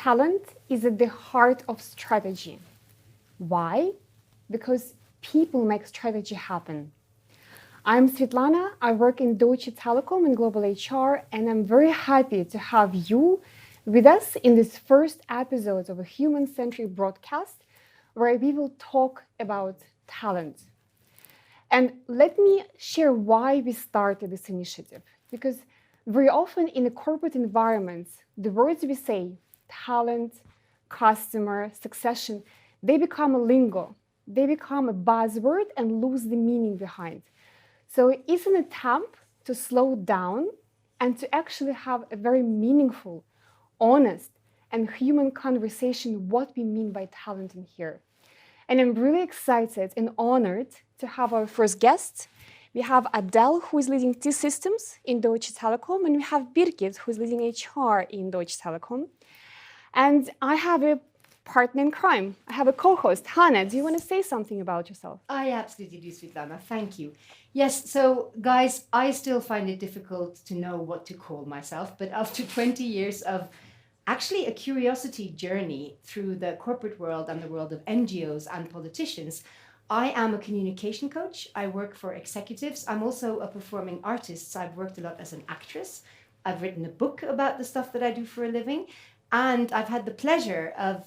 Talent is at the heart of strategy. Why? Because people make strategy happen. I'm Svitlana, I work in Deutsche Telekom in Global HR, and I'm very happy to have you with us in this first episode of a human-centric broadcast where we will talk about talent. And let me share why we started this initiative. Because very often in the corporate environments, the words we say, talent, customer, succession, they become a lingo. They become a buzzword and lose the meaning behind. So it's an attempt to slow down and to actually have a very meaningful, honest, and human conversation what we mean by talent in here. And I'm really excited and honored to have our first guest. We have Adel, who is leading T-Systems in Deutsche Telekom, and we have Birgit, who is leading HR in Deutsche Telekom. And I have a partner in crime. I have a co-host, Hanne. Do you want to say something about yourself? I absolutely do, Svitlana. Thank you. Yes, so guys, I still find it difficult to know what to call myself, but after 20 years of actually a curiosity journey through the corporate world and the world of NGOs and politicians, I am a communication coach. I work for executives. I'm also a performing artist. So I've worked a lot as an actress. I've written a book about the stuff that I do for a living. And I've had the pleasure of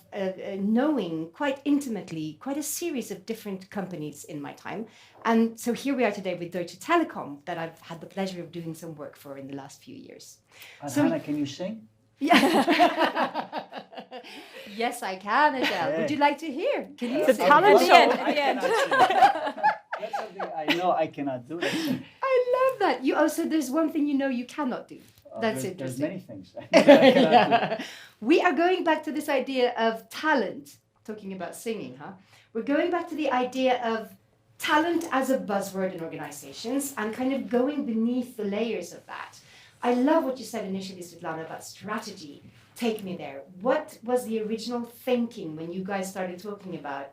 knowing quite intimately quite a series of different companies in my time. And so here we are today with Deutsche Telekom that I've had the pleasure of doing some work for in the last few years. And So- Hanne, can you sing? Yeah. Yes, I can, Adele. Okay. Would you like to hear? Can you It's a sing? talent Oh, show. I cannot sing. That's something I know I cannot do. That. I love that. So there's one thing you know you cannot do. That's There's interesting. many things I cannot do. Yeah. We are going back to this idea of talent, talking about singing, huh? We're going back to the idea of talent as a buzzword in organizations and kind of going beneath the layers of that. I love what you said initially, Svitlana, about strategy. Take me there. What was the original thinking when you guys started talking about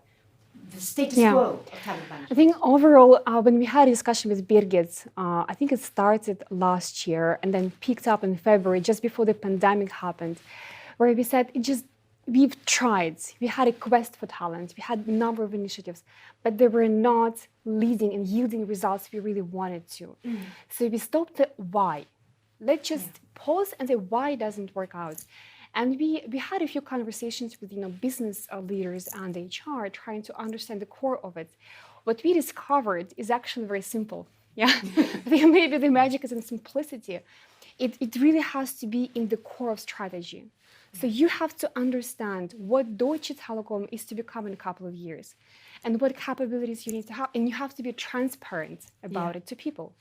the status Yeah. quo of talent I management? think overall, when we had a discussion with Birgit, I think it started last year and then picked up in February, just before the pandemic happened, where we said we've tried, we had a quest for talent, we had a number of initiatives, but they were not leading and yielding results we really wanted to. So we stopped the why. Let's just pause and say why it doesn't work out. And we had a few conversations with business leaders and HR trying to understand the core of it. What we discovered is actually very simple. Yeah, I think maybe the magic is in simplicity. It really has to be in the core of strategy. So you have to understand what Deutsche Telekom is to become in a couple of years and what capabilities you need to have. And you have to be transparent about it to people.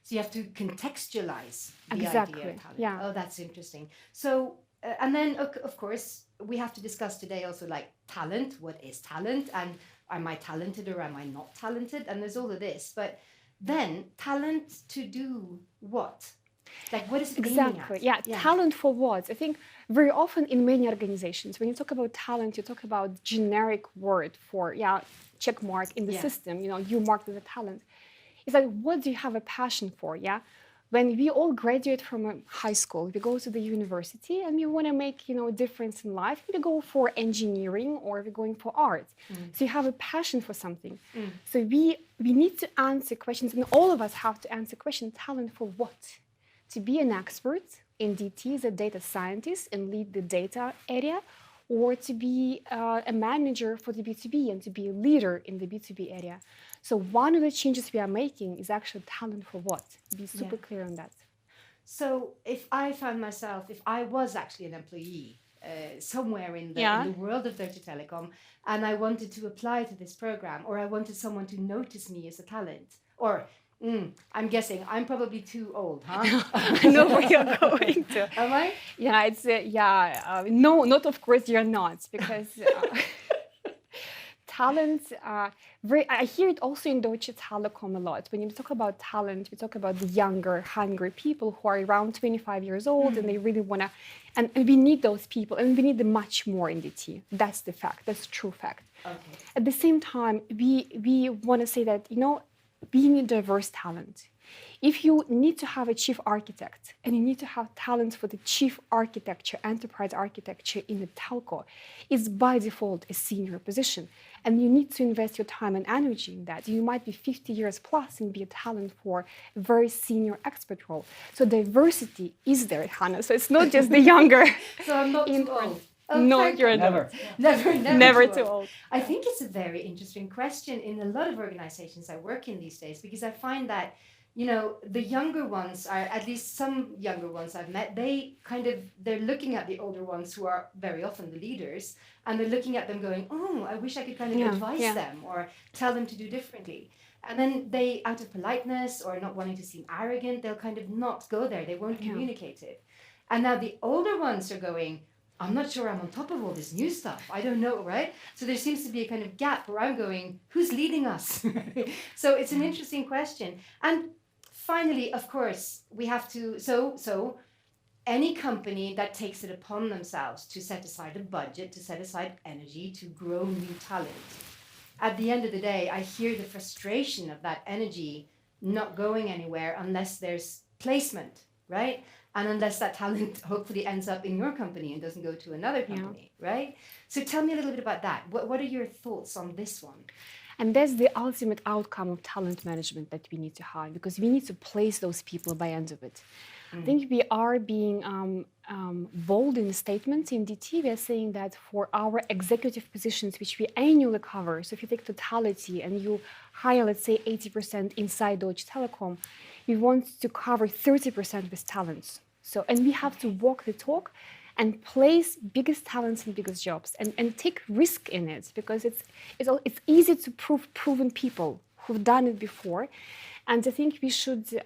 So you have to contextualize the Exactly, idea of talent. yeah. Oh, that's interesting. So, and then of course, we have to discuss today also like talent. What is talent? And am I talented or am I not talented? And there's all of this. But then talent to do what? Like what is it aiming Exactly. at? Yeah. Talent for what? I think very often in many organizations, when you talk about talent, you talk about generic word for check mark in the system. You marked as a talent. It's like, what do you have a passion for? Yeah. When we all graduate from high school, we go to the university and we want to make a difference in life. We go for engineering or we're going for art. So you have a passion for something. So we need to answer questions, and all of us have to answer questions. Talent for what? To be an expert in DT as a data scientist and lead the data area, or to be a manager for the B2B and to be a leader in the B2B area. So one of the changes we are making is actually talent for what? Be super clear on that. So if I was actually an employee somewhere in the world of Deutsche Telekom, and I wanted to apply to this program, or I wanted someone to notice me as a talent, or I'm guessing I'm probably too old, huh? I know where you're going to. Am I? Yeah, it's no, not of course you're not, because talent. I hear it also in Deutsche Telekom a lot. When you talk about talent, we talk about the younger, hungry people who are around 25 years old and they really want to. And we need those people, and we need them much more in DT. That's the fact. That's true fact. Okay. At the same time, we want to say that being a diverse talent, If you need to have a chief architect and you need to have talent for the chief architecture, enterprise architecture in the telco, it's by default a senior position. And you need to invest your time and energy in that. You might be 50 years plus and be a talent for a very senior expert role. So diversity is there, Hanne. So it's not just the younger. So I'm not too old. Oh, no, you're Never. Never too old. I think it's a very interesting question in a lot of organizations I work in these days, because I find that, the younger ones are, at least some younger ones I've met, they're looking at the older ones who are very often the leaders, and they're looking at them going, oh, I wish I could kind of advise them or tell them to do differently. And then they, out of politeness or not wanting to seem arrogant, they'll kind of not go there. They won't communicate it. And now the older ones are going, I'm not sure I'm on top of all this new stuff. I don't know, right? So there seems to be a kind of gap where I'm going, who's leading us? So it's an interesting question. And finally, of course, we have to, so any company that takes it upon themselves to set aside a budget, to set aside energy, to grow new talent, at the end of the day, I hear the frustration of that energy not going anywhere unless there's placement, right? And unless that talent hopefully ends up in your company and doesn't go to another company, right? So tell me a little bit about that. What are your thoughts on this one? And that's the ultimate outcome of talent management that we need to have, because we need to place those people by end of it. I think we are being bold in the statements in DT. We are saying that for our executive positions, which we annually cover, so if you take totality and you hire, let's say, 80% inside Deutsche Telekom, we want to cover 30% with talents. So, and we have to walk the talk and place biggest talents in biggest jobs and take risk in it, because it's easy to prove proven people who've done it before. And I think we should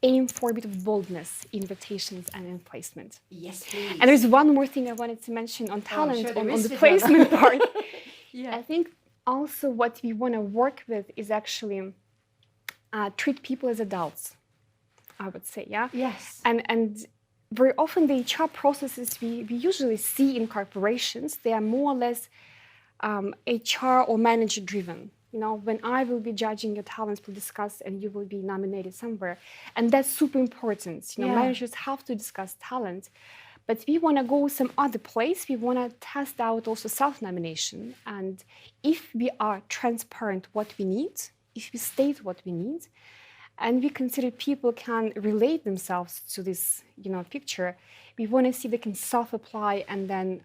aim for a bit of boldness in rotations and in placement. Yes, please. And there's one more thing I wanted to mention on talent, sure, on the placement part. Yeah. I think also what we want to work with is actually treat people as adults, I would say, yeah? Yes. And very often the HR processes we usually see in corporations, they are more or less HR or manager driven. When I will be judging your talents, we'll discuss and you will be nominated somewhere. And that's super important. Managers have to discuss talent. But we want to go some other place. We want to test out also self-nomination. And if we are transparent what we need, if we state what we need, and we consider people can relate themselves to this, picture, we want to see they can self-apply and then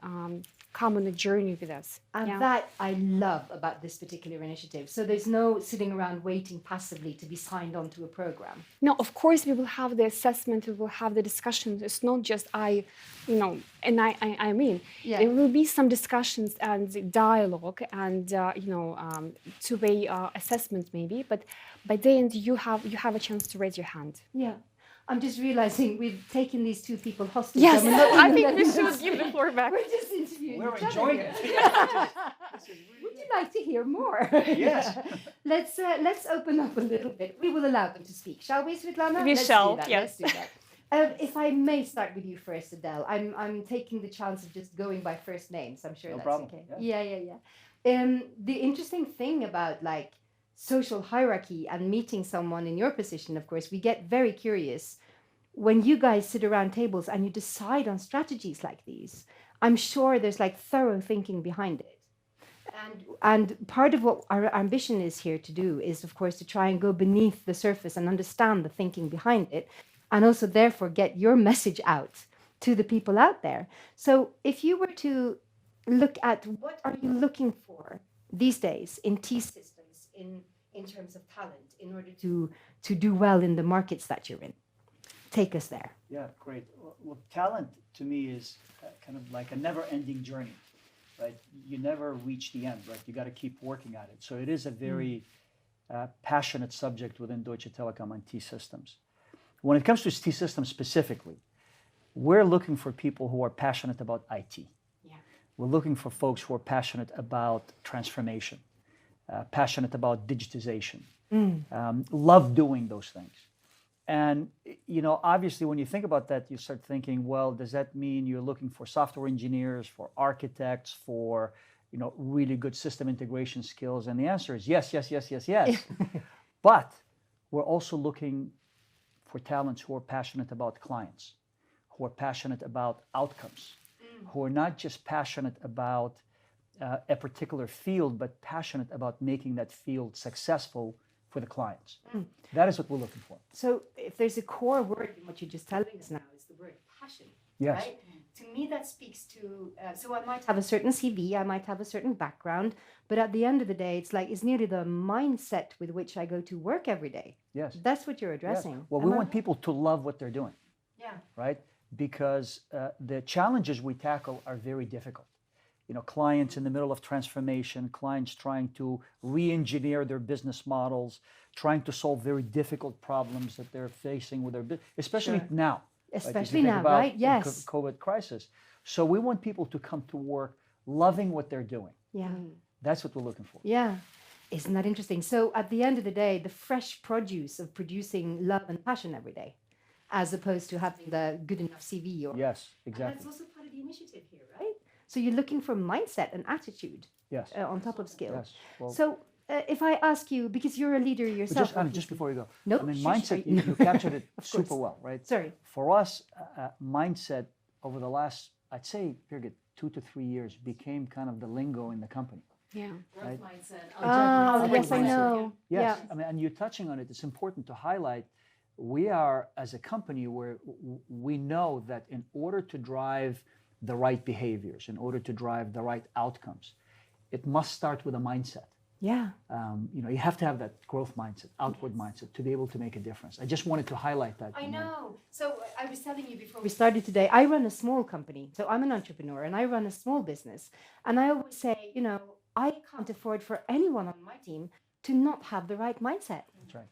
come on a journey with us. And that I love about this particular initiative. So there's no sitting around waiting passively to be signed onto a program. No, of course we will have the assessment, we will have the discussions. It's not just there will be some discussions and dialogue and two-way assessment maybe, but by the end you have a chance to raise your hand. Yeah. I'm just realizing we've taken these two people hostage. Yes, I think we should give the floor back. We're just interviewing We're each other enjoying here. it. Would you like to hear more? Yes. Let's open up a little bit. We will allow them to speak, shall we, Svitlana? We shall. Yes. Let's do that. If I may start with you first, Adel. I'm taking the chance of just going by first names. I'm sure No that's problem. okay. Yeah. The interesting thing about social hierarchy and meeting someone in your position, of course, we get very curious when you guys sit around tables and you decide on strategies like these. I'm sure there's thorough thinking behind it. And part of what our ambition is here to do is, of course, to try and go beneath the surface and understand the thinking behind it, and also therefore get your message out to the people out there. So if you were to look at what are you looking for these days in T-systems, in terms of talent, in order to do well in the markets that you're in. Take us there. Yeah, great. Well, talent to me is kind of like a never-ending journey, right? You never reach the end, right? You got to keep working at it. So it is a very passionate subject within Deutsche Telekom on T-Systems. When it comes to T-Systems specifically, we're looking for people who are passionate about IT. Yeah. We're looking for folks who are passionate about transformation. Passionate about digitization, love doing those things. And, obviously when you think about that, you start thinking, well, does that mean you're looking for software engineers, for architects, for, really good system integration skills? And the answer is yes. But we're also looking for talents who are passionate about clients, who are passionate about outcomes, who are not just passionate about a particular field, but passionate about making that field successful for the clients. That is what we're looking for. So if there's a core word in what you're just telling us now, is the word passion. Yes. Right? To me, that speaks to, so I might have a certain CV, I might have a certain background, but at the end of the day, it's nearly the mindset with which I go to work every day. Yes. That's what you're Yes. addressing. Well, we want people to love what they're doing, Yeah. right? Because the challenges we tackle are very difficult. You know, clients in the middle of transformation, clients trying to re-engineer their business models, trying to solve very difficult problems that they're facing with their business, especially Sure. now. Especially right? If you think now, about right? the Yes. COVID crisis. So we want people to come to work loving what they're doing. Yeah. That's what we're looking for. Yeah. Isn't that interesting? So at the end of the day, the fresh produce of producing love and passion every day, as opposed to having the good enough CV. Or, Yes, and exactly. that's also part of the initiative here, right? So you're looking for mindset and attitude Yes. on top of skill. Yes. Well, So if I ask you, because you're a leader but yourself. just, Anna, just before you go, No, I mean, shush, mindset, I- you captured it Of super course. well, right? Sorry. For us, mindset over the last, I'd say, Birgit, 2 to 3 years became kind of the lingo in the company. Yeah. Right. mindset. Oh, Exactly. yes, I Mindset. know. Yes, Yeah. I mean, and you're touching on it. It's important to highlight. We are, as a company, where we know that in order to drive the right behaviors, in order to drive the right outcomes, it must start with a mindset. Yeah. You know, you have to have that growth mindset, outward mindset, to be able to make a difference. I just wanted to highlight that. I you know. know. So I was telling you before we started today, I run a small company. So I'm an entrepreneur and I run a small business. And I always say, you know, I can't afford for anyone on my team to not have the right mindset. That's right.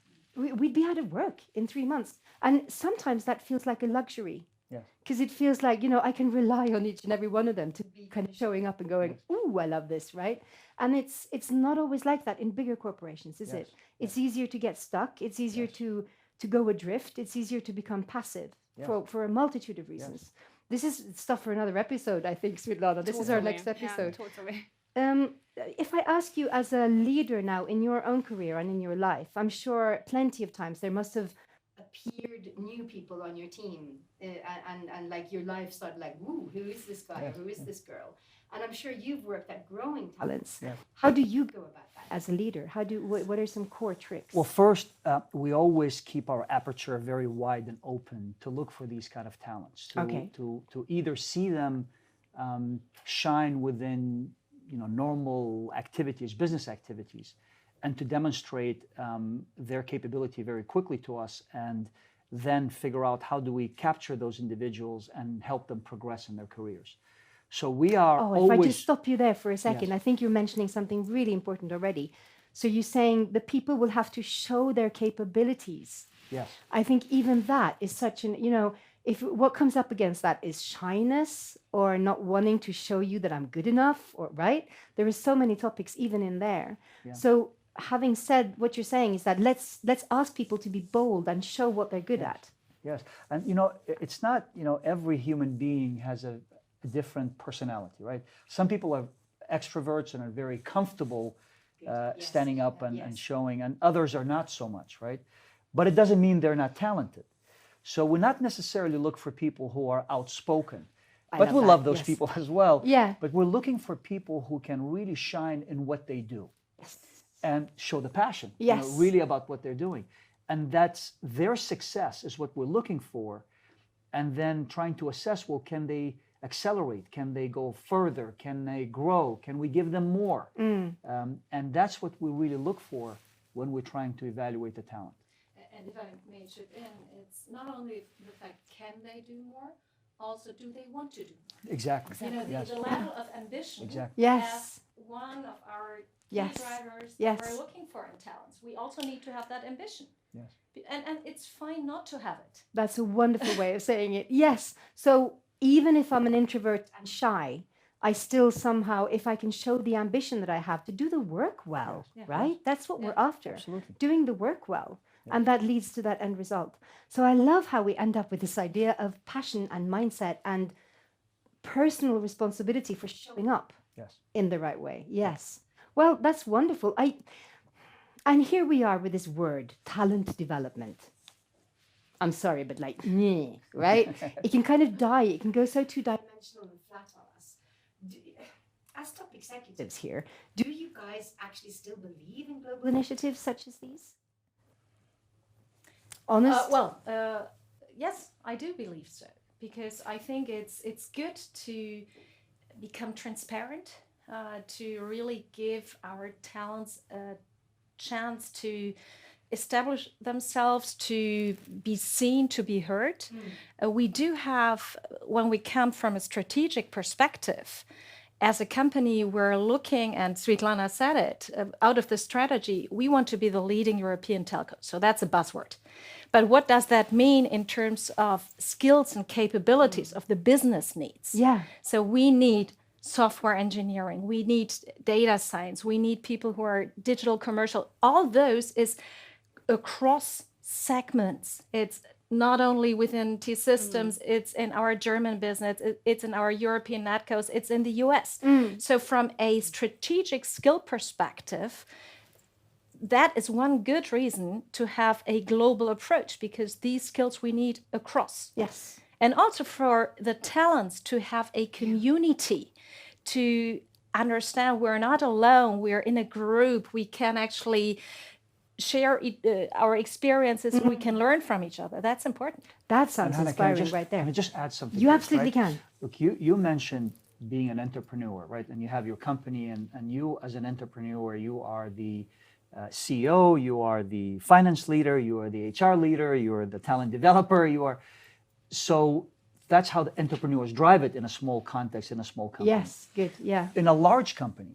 We'd be out of work in 3 months. And sometimes that feels like a luxury. Yes. Because it feels like, you know, I can rely on each and every one of them to be kind of showing up and going, ooh, I love this, right? And it's not always like that in bigger corporations, is Yes. it? It's easier to get stuck. It's easier to go adrift. It's easier to become passive for a multitude of reasons. This is stuff for another episode, I think, Svitlana. This is our next episode. Yeah, totally. If I ask you as a leader now in your own career and in your life, I'm sure plenty of times there must have appeared new people on your team and like your life started like, woo, who is this guy? Yes. Who is this girl? And I'm sure you've worked at growing talents. Yes. How do you go about that as a leader? What are some core tricks? Well, first, we always keep our aperture very wide and open to look for these kind of talents, to either see them shine within normal activities, business activities, and to demonstrate their capability very quickly to us, and then figure out how do we capture those individuals and help them progress in their careers. So we are if I just stop you there for a second, Yes. I think you're mentioning something really important already. So you're saying the people will have to show their capabilities. Yes. I think even that is such an, if what comes up against that is shyness or not wanting to show you that I'm good enough, or right? There are so many topics even in there. Yeah. So having said what you're saying is that let's ask people to be bold and show what they're good at. Yes, and it's not, every human being has a different personality, right? Some people are extroverts and are very comfortable standing up and showing, and others are not so much, right? But it doesn't mean they're not talented. So we're not necessarily look for people who are outspoken, but we love those people as well. Yeah. But we're looking for people who can really shine in what they do and show the passion, Yes. really about what they're doing. And that's their success is what we're looking for. And then trying to assess, well, can they accelerate? Can they go further? Can they grow? Can we give them more? And that's what we really look for when we're trying to evaluate the talent. And if I may chip in, it's not only the fact can they do more, also do they want to do more? Exactly. Yes. The level of ambition Exactly. Yes. as one of our key Yes. drivers Yes. that we're looking for in talents. We also need to have that ambition. Yes. And it's fine not to have it. That's a wonderful way of saying it. Yes. So even if I'm an introvert and shy, I still somehow, if I can show the ambition that I have to do the work well, Yes. right? That's what we're after. Absolutely. Doing the work well. And that leads to that end result. So I love how we end up with this idea of passion and mindset and personal responsibility for showing up Yes. in the right way. Yes. Well, that's wonderful. And here we are with this word, talent development. I'm sorry, but like, meh, right? It can kind of die. It can go so two-dimensional and flat on us. As top executives here, do you guys actually still believe in global initiatives such as these? Honest? Yes, I do believe so, because I think it's good to become transparent, to really give our talents a chance to establish themselves, to be seen, to be heard. We do have, when we come from a strategic perspective, as a company, we're looking, and Svitlana said it, out of the strategy, we want to be the leading European telco. So that's a buzzword. But what does that mean in terms of skills and capabilities of the business needs? Yeah. So we need software engineering, we need data science, we need people who are digital commercial. All those is across segments. It's not only within T-Systems, it's in our German business, it's in our European netcos, it's in the US. So from a strategic skill perspective, that is one good reason to have a global approach, because these skills we need across. Yes. And also for the talents to have a community, to understand we're not alone, we're in a group, we can actually share our experiences, we can learn from each other. That's important. That sounds Hanne, inspiring right there. Can I just add something? You to this, absolutely right? can. Look, you mentioned being an entrepreneur, right? And you have your company, and you as an entrepreneur, you are the CEO, you are the finance leader, you are the HR leader, you are the talent developer, so that's how the entrepreneurs drive it in a small context, in a small company. Yes, good, yeah. In a large company,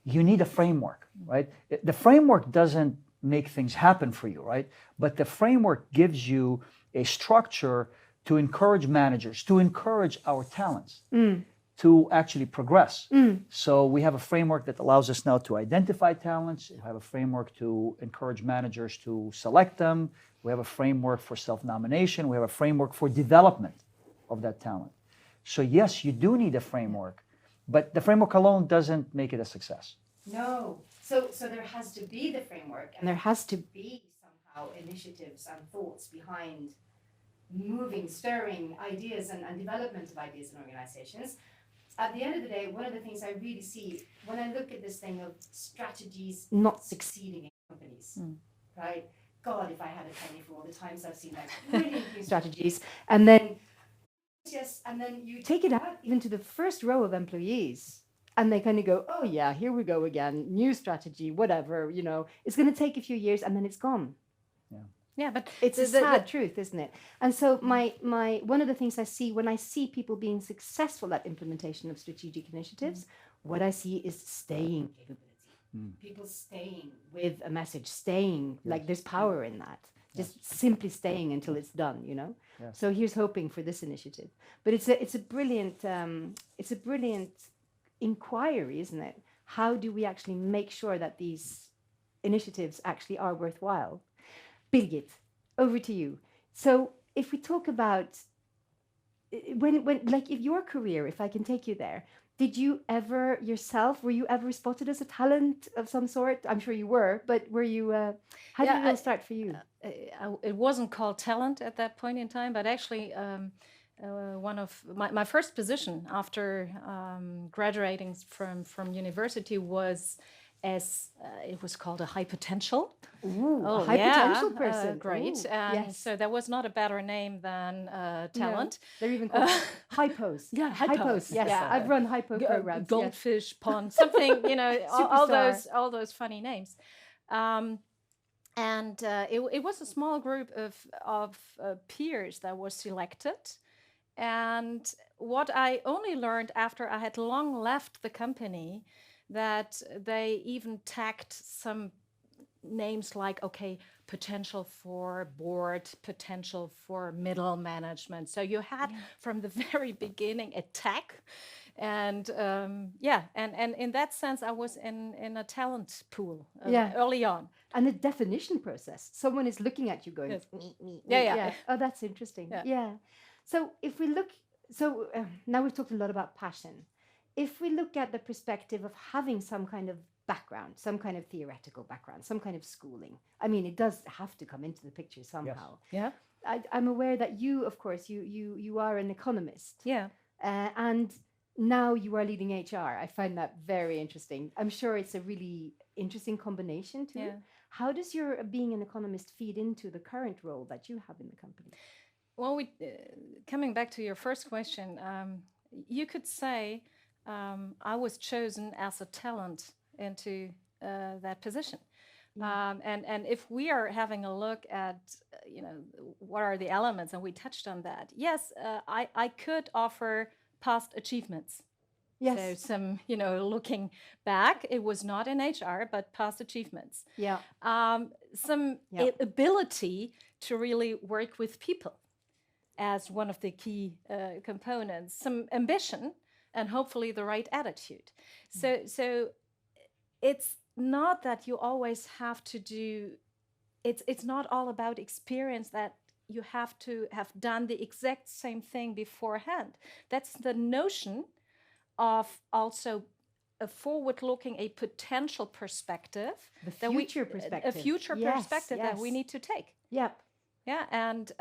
you need a framework, right? The framework doesn't make things happen for you, right? But the framework gives you a structure to encourage managers, to encourage our talents to actually progress. So we have a framework that allows us now to identify talents. We have a framework to encourage managers to select them. We have a framework for self-nomination. We have a framework for development of that talent. So yes, you do need a framework, but the framework alone doesn't make it a success. No. So there has to be the framework, and there has to be somehow initiatives and thoughts behind moving, stirring ideas and development of ideas in organizations. At the end of the day, one of the things I really see when I look at this thing of strategies not succeeding in companies, right? God, if I had a penny for all the times I've seen like brilliant new strategies, and then you take it out even to the first row of employees, and they kind of go, oh yeah, here we go again, new strategy, whatever, it's going to take a few years and then it's gone. Yeah, but it's a sad truth, isn't it? And so my one of the things I see when I see people being successful at implementation of strategic initiatives, what I see is staying capability. People staying with a message, staying, like there's power in that. Just simply staying until it's done, Yes. So here's hoping for this initiative. But it's a brilliant inquiry, isn't it? How do we actually make sure that these initiatives actually are worthwhile? Birgit, over to you. So if we talk about when like if your career, if I can take you there, did you ever yourself, were you ever spotted as a talent of some sort? I'm sure you were, but were you, how did it all start for you? It wasn't called talent at that point in time, but actually one of my first position after graduating from university was as it was called a high potential. Ooh, a high potential person. Great. Ooh, and yes. so there was not a better name than talent. No, they're even called hypos. Yeah, hypos. Yes, yeah. I've run hypo programs. Goldfish pond, something, all those funny names. And it was a small group of peers that was selected. And what I only learned after I had long left the company, that they even tagged some names like, potential for board, potential for middle management. So you had from the very beginning a tag. And and in that sense, I was in a talent pool early on. And the definition process. Someone is looking at you going, Yes. Yeah. Oh, that's interesting. Yeah. So if we look, now we've talked a lot about passion. If we look at the perspective of having some kind of background, some kind of theoretical background, some kind of schooling. I mean, it does have to come into the picture somehow. Yeah. I'm aware that you, of course, you are an economist. Yeah. And now you are leading HR. I find that very interesting. I'm sure it's a really interesting combination too. Yeah. How does your being an economist feed into the current role that you have in the company? Well, coming back to your first question, you could say I was chosen as a talent into that position. And if we are having a look at, what are the elements, and we touched on that. Yes, I could offer past achievements. Yes. So some, looking back, it was not in HR, but past achievements. Yeah. Some ability to really work with people as one of the key components, some ambition, and hopefully the right attitude. So it's not that you always have to do, it's not all about experience that you have to have done the exact same thing beforehand. That's the notion of also a forward-looking, a potential perspective. The future perspective. A future perspective that we need to take. Yep. Yeah, and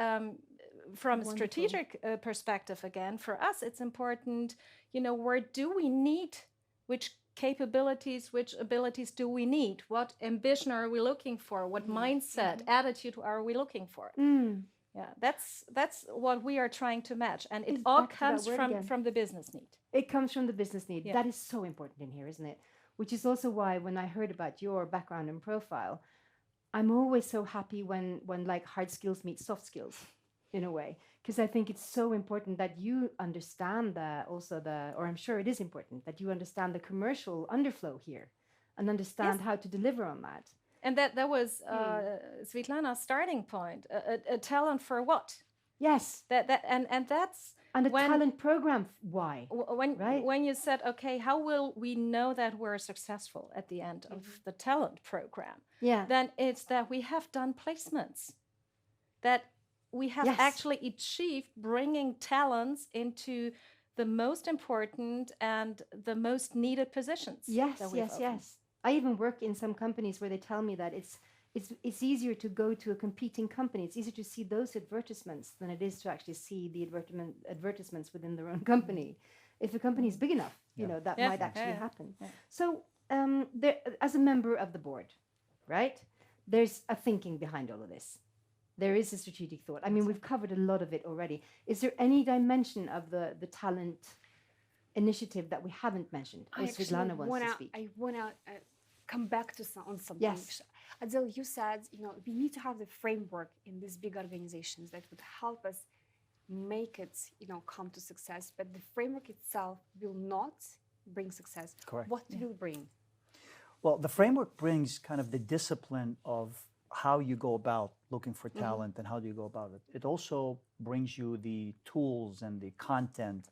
from a strategic perspective, again, for us, it's important, where do we need, which capabilities, which abilities do we need? What ambition are we looking for? What mindset, attitude are we looking for? Yeah, that's what we are trying to match. And it all comes from the business need. It comes from the business need. Yeah. That is so important in here, isn't it? Which is also why when I heard about your background and profile, I'm always so happy when like hard skills meet soft skills in a way, because I think it's so important that you understand or I'm sure it is important that you understand the commercial underflow here and understand how to deliver on that. And that was Svitlana's starting point. A talent for what? Yes. And a talent program. Why? When you said, okay, how will we know that we're successful at the end of the talent program? Yeah. Then it's that we have done placements, that we have actually achieved bringing talents into the most important and the most needed positions. Yes. I even work in some companies where they tell me that it's easier to go to a competing company. It's easier to see those advertisements than it is to actually see the advertisements within their own company. If a company is big enough, that might actually happen. Yeah. So as a member of the board, right, there's a thinking behind all of this. There is a strategic thought. I mean, we've covered a lot of it already. Is there any dimension of the talent initiative that we haven't mentioned? Svitlana wants to speak. I want to come back to something. Yes. Adel, you said, we need to have the framework in these big organizations that would help us make it, come to success. But the framework itself will not bring success. Correct. What will it bring? Well, the framework brings kind of the discipline of how you go about looking for talent and how do you go about it. It also brings you the tools and the content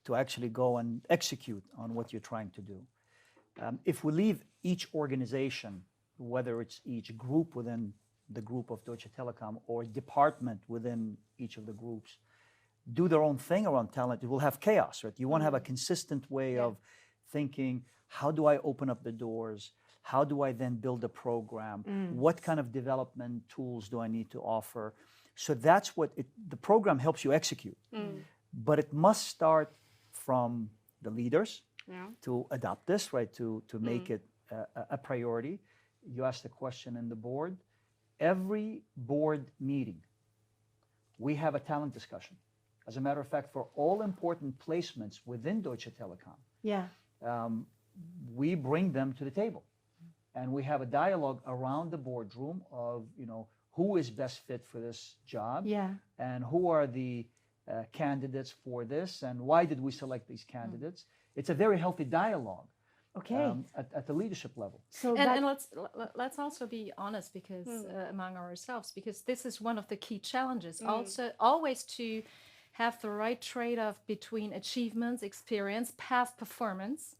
to actually go and execute on what you're trying to do. If we leave each organization, whether it's each group within the group of Deutsche Telekom or department within each of the groups, do their own thing around talent, it will have chaos, right? You want to have a consistent way of thinking, how do I open up the doors? How do I then build a program? What kind of development tools do I need to offer? So that's what the program helps you execute. But it must start from the leaders to adopt this, right? To make it a priority. You asked the question in the board. Every board meeting, we have a talent discussion. As a matter of fact, for all important placements within Deutsche Telekom, we bring them to the table. And we have a dialogue around the boardroom of, who is best fit for this job, and who are the candidates for this, and why did we select these candidates? It's a very healthy dialogue. At the leadership level. So and let's also be honest, because among ourselves, because this is one of the key challenges. Also, always to have the right trade-off between achievements, experience, past performance.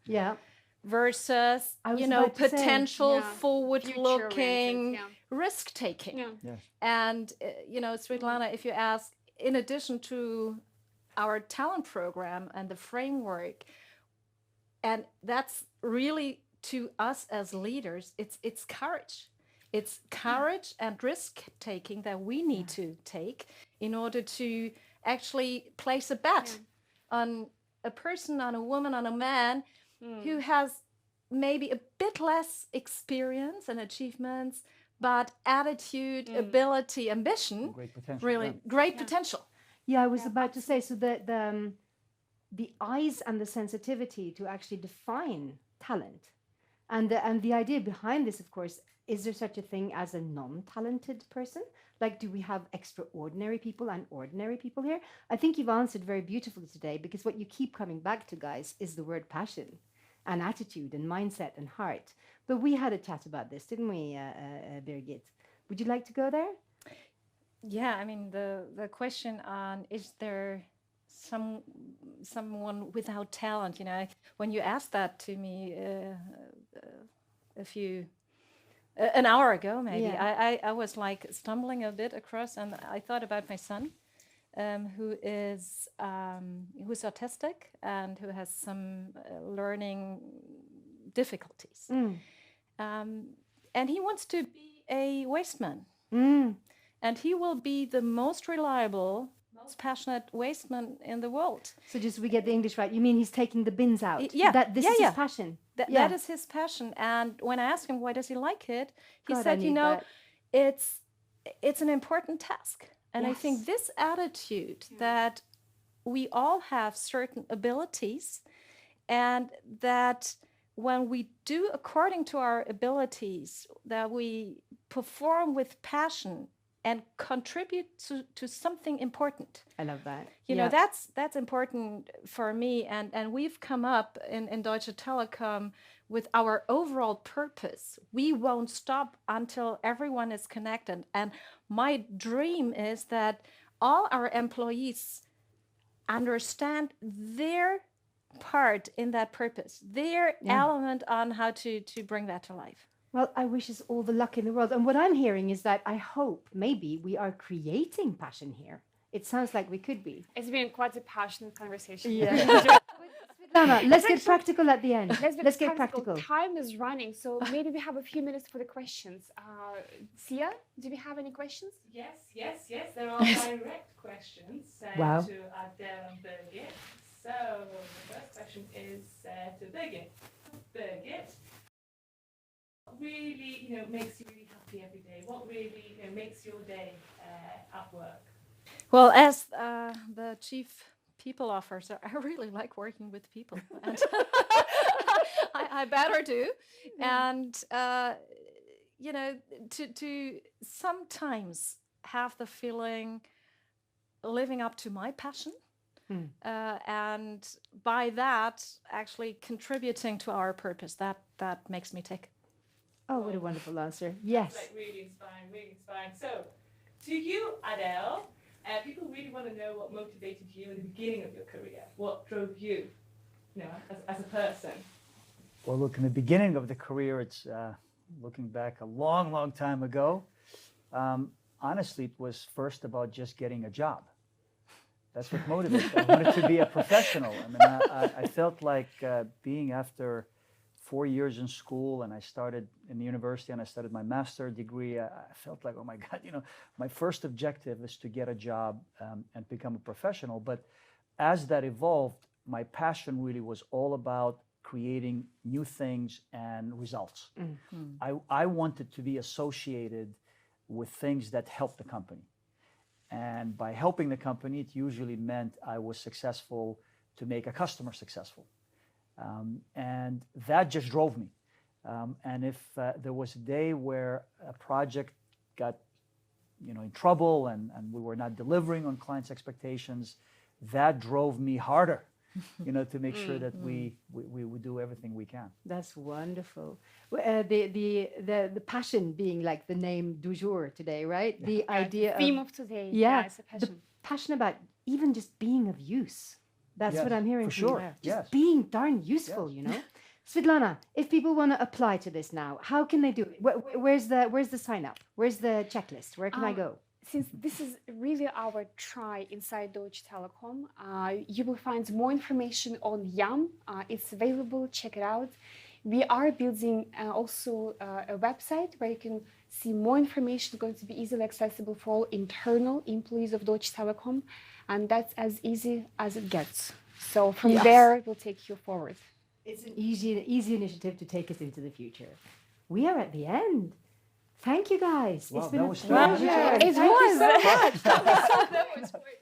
Versus, potential forward-looking risk-taking. And, Svitlana, if you ask, in addition to our talent program and the framework, and that's really to us as leaders, it's courage. It's courage and risk taking that we need to take in order to actually place a bet on a person, on a woman, on a man who has maybe a bit less experience and achievements, but attitude, ability, ambition, Great potential. really great potential. Yeah, I was about to say, so the eyes and the sensitivity to actually define talent, and the idea behind this, of course, is there such a thing as a non-talented person? Like, do we have extraordinary people and ordinary people here? I think you've answered very beautifully today, because what you keep coming back to, guys, is the word passion and attitude and mindset and heart. But we had a chat about this, didn't we, Birgit? Would you like to go there? Yeah, I mean, the question on is there someone without talent, you know, when you asked that to me an hour ago, maybe, I was like stumbling a bit across, and I thought about my son, who's autistic and who has some learning difficulties. And he wants to be a wasteman. And he will be the most reliable, most passionate wasteman in the world. So just so we get the English right, you mean he's taking the bins out? Yeah. This is his passion. That is his passion. And when I asked him why does he like it, he said, you know, it's an important task. And I think this attitude that we all have certain abilities, and that when we do according to our abilities, that we perform with passion and contribute to something important. I love that. You know, that's important for me. And we've come up in Deutsche Telekom with our overall purpose. We won't stop until everyone is connected. And my dream is that all our employees understand their part in that purpose, their element on how to bring that to life. Well, I wish us all the luck in the world. And what I'm hearing is that I hope maybe we are creating passion here. It sounds like we could be. It's been quite a passionate conversation. Yeah. Svitlana, let's get practical at the end. Let's get practical. Time is running, so maybe we have a few minutes for the questions. Sia, do we have any questions? Yes. There are direct questions to Adel and Birgit. So the first question is to Birgit. Birgit, what really, makes you really happy every day? What really, makes your day at work? Well, as the chief people officer, I really like working with people, and I better do. And to sometimes have the feeling living up to my passion. And by that, actually contributing to our purpose, that makes me tick. Oh, what a wonderful answer. Yes. That's really inspiring. So, to you, Adel, people really want to know what motivated you in the beginning of your career. What drove you, as a person? Well, look, in the beginning of the career, it's looking back a long, long time ago. Honestly, it was first about just getting a job. That's what motivated me. I wanted to be a professional. I mean, I felt like being after 4 years in school, and I started in the university, and I started my master's degree. I felt like, oh my God, my first objective is to get a job and become a professional. But as that evolved, my passion really was all about creating new things and results. I wanted to be associated with things that helped the company. And by helping the company, it usually meant I was successful to make a customer successful. And that just drove me. And if there was a day where a project got in trouble and we were not delivering on clients' expectations, that drove me harder, to make sure that we do everything we can. That's wonderful. The passion being like the name du jour today, right? The idea the theme of today. It's a passion. The passion about even just being of use. That's what I'm hearing for from sure. you. Just being darn useful, Svitlana, if people want to apply to this now, how can they do it? Where's the sign up? Where's the checklist? Where can I go? Since this is really our try inside Deutsche Telekom, you will find more information on YAM. It's available. Check it out. We are building also a website where you can see more information. It's going to be easily accessible for all internal employees of Deutsche Telekom, and that's as easy as it gets. So from there, we'll take you forward. It's an easy initiative to take us into the future. We are at the end. Thank you, guys. Wow, it's been that a was pleasure. fun. It Thank was. you so much. That was great.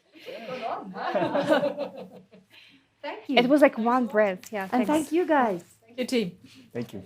Thank you. It was like one breath. Yeah. And Thanks. thank you, guys. Thank you, team. Thank you.